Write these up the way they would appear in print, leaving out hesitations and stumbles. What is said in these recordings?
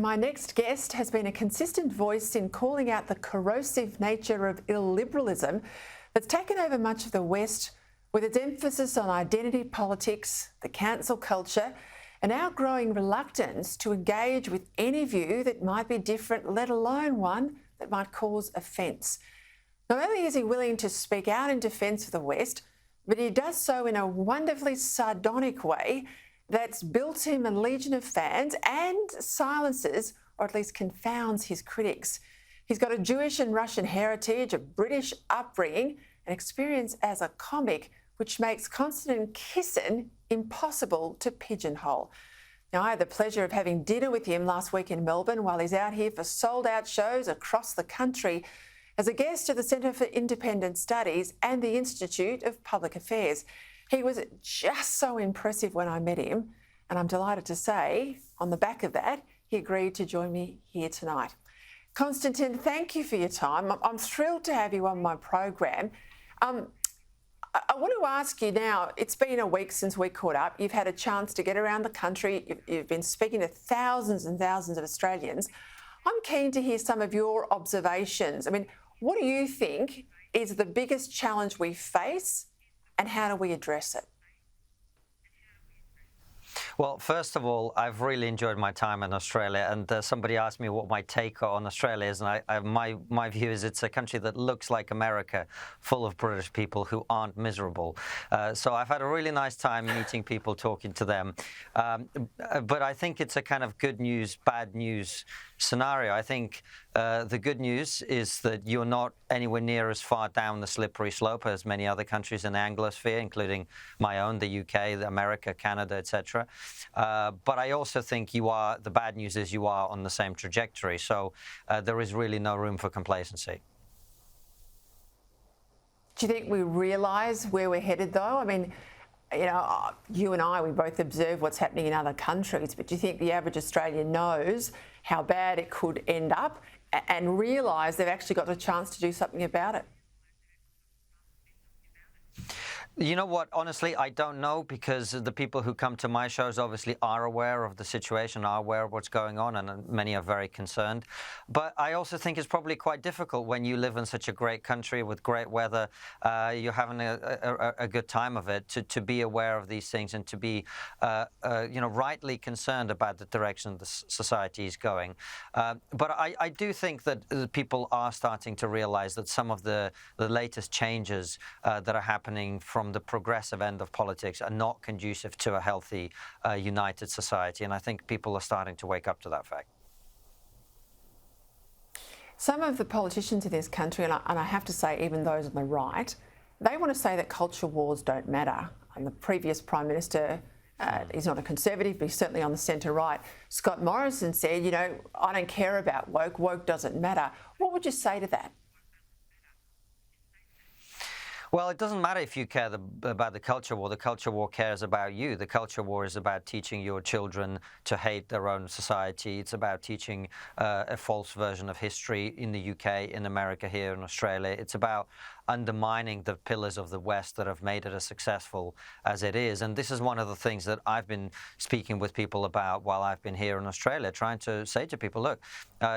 My next guest has been a consistent voice in calling out the corrosive nature of illiberalism that's taken over much of the West, with its emphasis on identity politics, the cancel culture, and our growing reluctance to engage with any view that might be different, let alone one that might cause offence. Not only is he willing to speak out in defence of the West, but he does so in a wonderfully sardonic way that's built him a legion of fans and silences, or at least confounds, his critics. He's got a Jewish and Russian heritage, a British upbringing, and experience as a comic, which makes Konstantin Kisin impossible to pigeonhole. Now, I had the pleasure of having dinner with him last week in Melbourne while he's out here for sold-out shows across the country as a guest at the Centre for Independent Studies and the Institute of Public Affairs. He was just so impressive when I met him, and I'm delighted to say, on the back of that, he agreed to join me here tonight. Konstantin, thank you for your time. I'm thrilled to have you on my program. I want to ask you now, it's been a week since we caught up. You've had a chance to get around the country. You've been speaking to thousands and thousands of Australians. I'm keen to hear some of your observations. I mean, what do you think is the biggest challenge we face, and how do we address it? Well, first of all, I've really enjoyed my time in Australia, and somebody asked me what my take on Australia is, and my view is it's a country that looks like America, full of British people who aren't miserable. So I've had a really nice time meeting people, talking to them. But I think it's a kind of good news, bad news scenario. I think the good news is that you're not anywhere near as far down the slippery slope as many other countries in the Anglosphere, including my own, the UK, America, Canada, etc. But I also think the bad news is you are on the same trajectory. So there is really no room for complacency. Do you think we realise where we're headed, though? I mean, you know, you and I, we both observe what's happening in other countries, but do you think the average Australian knows how bad it could end up and realise they've actually got a chance to do something about it? You know what? Honestly, I don't know, because the people who come to my shows obviously are aware of the situation, are aware of what's going on, and many are very concerned. But I also think it's probably quite difficult when you live in such a great country with great weather, you're having a good time of it, to be aware of these things and to be, rightly concerned about the direction the society is going. But I do think that people are starting to realize that some of the latest changes that are happening from the progressive end of politics are not conducive to a healthy, united society. And I think people are starting to wake up to that fact. Some of the politicians in this country, and I have to say even those on the right, they want to say that culture wars don't matter. And the previous Prime Minister, he's not a Conservative, but he's certainly on the centre-right, Scott Morrison said, you know, I don't care about woke, woke doesn't matter. What would you say to that? Well, it doesn't matter if you care about the culture war. The culture war cares about you. The culture war is about teaching your children to hate their own society. It's about teaching a false version of history in the UK, in America, here in Australia. It's about undermining the pillars of the West that have made it as successful as it is. And this is one of the things that I've been speaking with people about while I've been here in Australia, trying to say to people, look,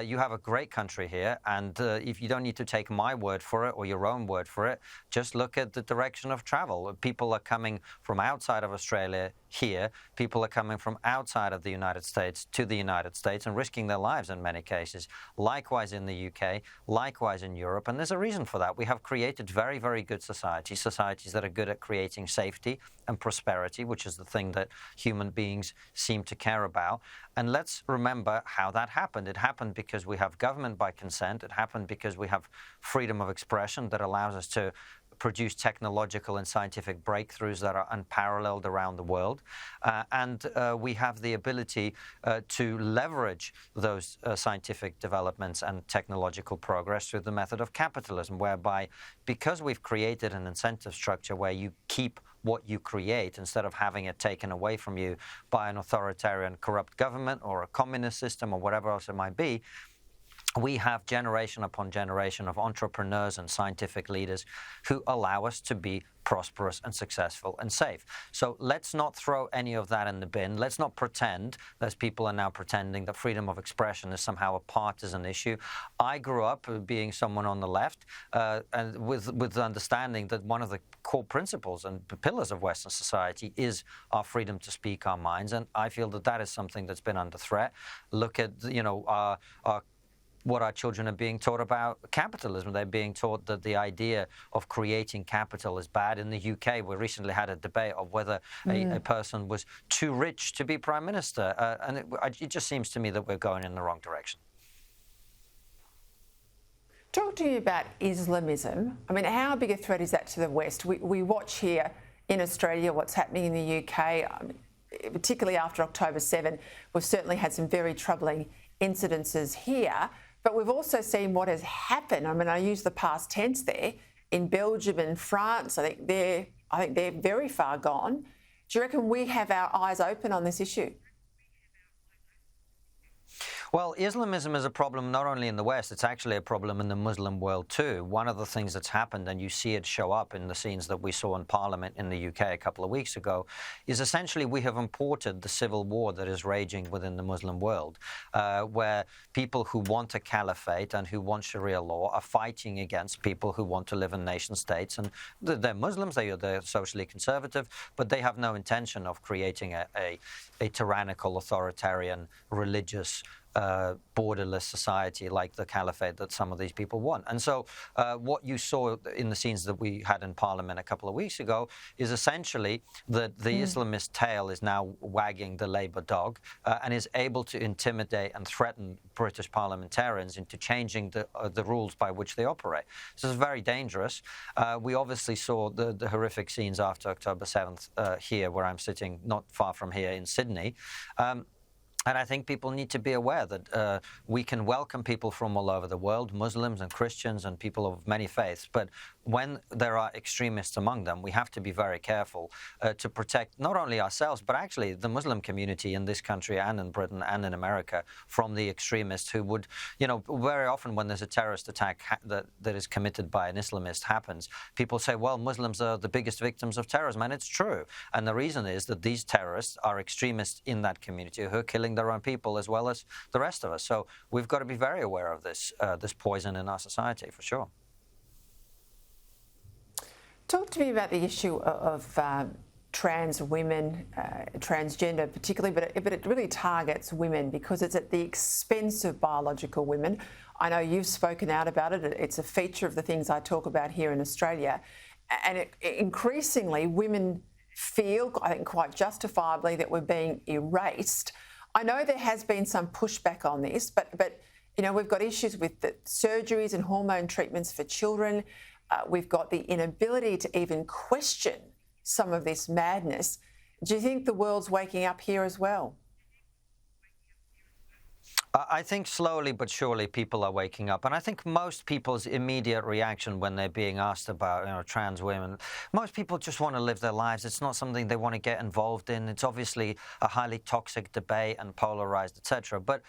you have a great country here, and if you don't need to take my word for it or your own word for it, just look at the direction of travel. People are coming from outside of Australia here. People are coming from outside of the United States to the United States and risking their lives in many cases. Likewise in the UK, likewise in Europe. And there's a reason for that. We have created very, very good societies that are good at creating safety and prosperity, which is the thing that human beings seem to care about. And let's remember how that happened. It happened because we have government by consent. It happened because we have freedom of expression that allows us to produce technological and scientific breakthroughs that are unparalleled around the world. And we have the ability to leverage those scientific developments and technological progress through the method of capitalism, whereby, because we've created an incentive structure where you keep what you create instead of having it taken away from you by an authoritarian, corrupt government or a communist system or whatever else it might be, we have generation upon generation of entrepreneurs and scientific leaders who allow us to be prosperous and successful and safe. So let's not throw any of that in the bin. Let's not pretend, as people are now pretending, that freedom of expression is somehow a partisan issue. I grew up being someone on the left and with the understanding that one of the core principles and pillars of Western society is our freedom to speak our minds. And I feel that that is something that's been under threat. Look at, what our children are being taught about capitalism. They're being taught that the idea of creating capital is bad. In the UK, we recently had a debate of whether a person was too rich to be prime minister. And it just seems to me that we're going in the wrong direction. Talk to me about Islamism. I mean, how big a threat is that to the West? We watch here in Australia what's happening in the UK, particularly after October 7. We've certainly had some very troubling incidences here. But we've also seen what has happened. I mean, I use the past tense there in Belgium and France. I think they're very far gone. Do you reckon we have our eyes open on this issue? Well, Islamism is a problem not only in the West, it's actually a problem in the Muslim world too. One of the things that's happened, and you see it show up in the scenes that we saw in Parliament in the UK a couple of weeks ago, is essentially we have imported the civil war that is raging within the Muslim world, where people who want a caliphate and who want Sharia law are fighting against people who want to live in nation states. And they're Muslims, they're socially conservative, but they have no intention of creating a tyrannical, authoritarian, religious, borderless society like the caliphate that some of these people want. And so what you saw in the scenes that we had in Parliament a couple of weeks ago is essentially that the Islamist tail is now wagging the Labour dog and is able to intimidate and threaten British parliamentarians into changing the rules by which they operate. This is very dangerous. We obviously saw the horrific scenes after October 7th here, where I'm sitting not far from here in Sydney. And I think people need to be aware that we can welcome people from all over the world, Muslims and Christians and people of many faiths. But when there are extremists among them, we have to be very careful to protect not only ourselves, but actually the Muslim community in this country and in Britain and in America from the extremists who would, very often when there's a terrorist attack that is committed by an Islamist happens, people say, well, Muslims are the biggest victims of terrorism. And it's true. And the reason is that these terrorists are extremists in that community who are killing their own people as well as the rest of us. So we've got to be very aware of this poison in our society, for sure. Talk to me about the issue of trans women, transgender particularly, but it really targets women because it's at the expense of biological women. I know you've spoken out about it. It's a feature of the things I talk about here in Australia. And increasingly, women feel, I think quite justifiably, that we're being erased. I know there has been some pushback on this, but we've got issues with the surgeries and hormone treatments for children. We've got the inability to even question some of this madness. Do you think the world's waking up here as well? I think slowly but surely people are waking up. And I think most people's immediate reaction when they're being asked about, trans women, most people just want to live their lives. It's not something they want to get involved in. It's obviously a highly toxic debate and polarized, etc. But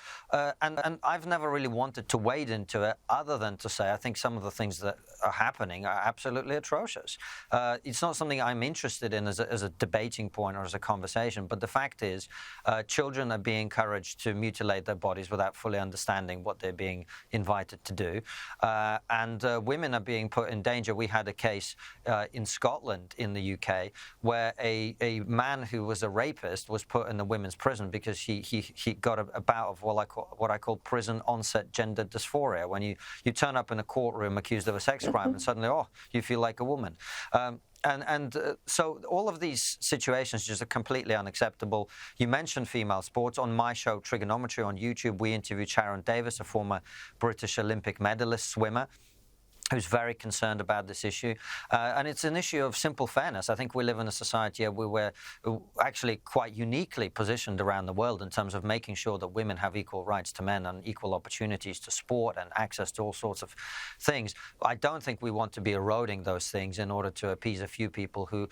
and I've never really wanted to wade into it other than to say I think some of the things that are happening are absolutely atrocious. It's not something I'm interested in as a debating point or as a conversation. But the fact is, children are being encouraged to mutilate their bodies without fully understanding what they're being invited to do. And women are being put in danger. We had a case in Scotland in the UK where a man who was a rapist was put in the women's prison because he got a bout of what I call prison onset gender dysphoria, when you turn up in a courtroom accused of a sex crime and suddenly, you feel like a woman. So all of these situations just are completely unacceptable. You mentioned female sports. On my show, Trigonometry on YouTube, we interviewed Sharon Davis, a former British Olympic medalist swimmer, who's very concerned about this issue. And it's an issue of simple fairness. I think we live in a society where we're actually quite uniquely positioned around the world in terms of making sure that women have equal rights to men and equal opportunities to sport and access to all sorts of things. I don't think we want to be eroding those things in order to appease a few people who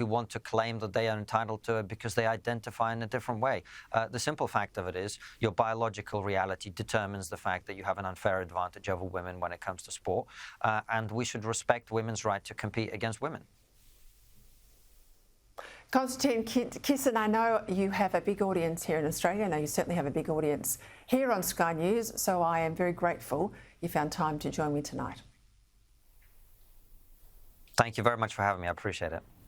want to claim that they are entitled to it because they identify in a different way. The simple fact of it is your biological reality determines the fact that you have an unfair advantage over women when it comes to sport. And we should respect women's right to compete against women. Konstantin Kisin, I know you have a big audience here in Australia. I know you certainly have a big audience here on Sky News, so I am very grateful you found time to join me tonight. Thank you very much for having me. I appreciate it.